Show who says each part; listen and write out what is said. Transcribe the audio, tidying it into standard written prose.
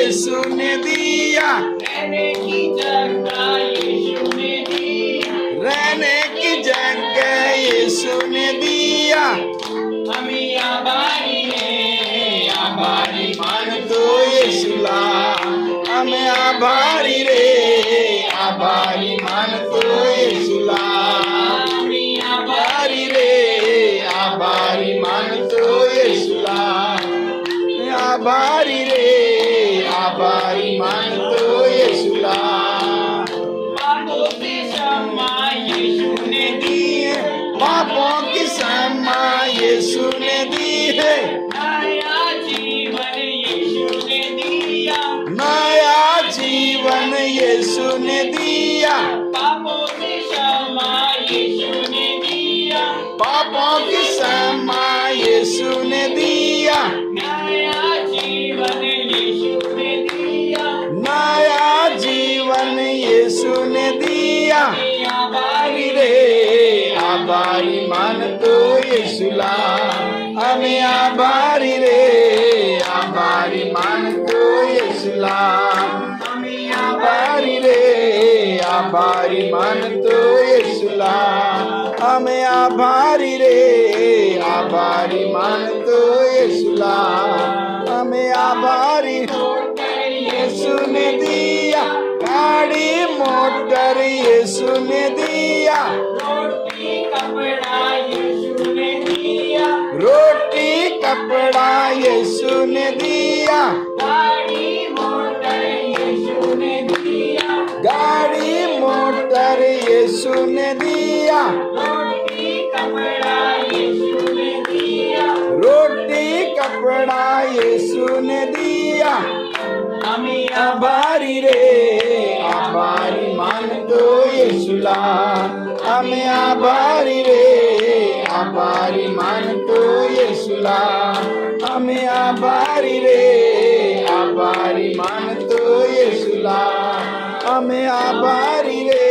Speaker 1: यीशु ने दिया,
Speaker 2: रहने की जगह यीशु ने दिया,
Speaker 1: रहने की जगह यीशु ने दिया।
Speaker 2: हमें आभारी है, आभारी
Speaker 1: मान तो यीशुला, हमें आभारी रे, आभारी मान तो यीशुला,
Speaker 2: हमें
Speaker 1: आभारी रे, आभारी मान तो यीशुला, आभारी रे, आभारी मान तो यीशुला।
Speaker 2: पापों से क्षमा यीशु ने दी है,
Speaker 1: पापों की क्षमा यीशु ने दी है,
Speaker 2: नया जीवन यीशु ने दिया,
Speaker 1: नया जीवन यीशु ने दिया।
Speaker 2: पापों से क्षमा यीशु ने दिया,
Speaker 1: पापों की क्षमा यीशु ने दिया,
Speaker 2: नया जीवन यीशु ने दिया,
Speaker 1: नया जीवन यीशु ने दिया।
Speaker 2: आभारी
Speaker 1: रे आभारी मान तो यीशुला, हमें आभारी रे, आभारी मान तो यीशुला,
Speaker 2: हमें
Speaker 1: आभारी रे, आभारी मान तो यीशुला, हमें आभारी रे, आभारी मान तो यीशुला, हमें आभारी यीशु ने दिया, गाड़ी मोटर यीशु ने दिया,
Speaker 2: रोटी कपड़ा यीशु ने दिया,
Speaker 1: रोटी कपड़ा यीशु ने दिया,
Speaker 2: गाड़ी मोटर यीशु ने दिया,
Speaker 1: गाड़ी मोटर यीशु ने दिया,
Speaker 2: रोटी कपड़ा यीशु ने दिया,
Speaker 1: रोटी कपड़ा यीशु ने दिया।
Speaker 2: हमें
Speaker 1: आभारी रे, आभारी मान तो यीशुला, हमें आभारी रे, आभारी मान तो यीशुला, हमें आभारी रे, आभारी मान तो यीशुला, हमें आभारी रे,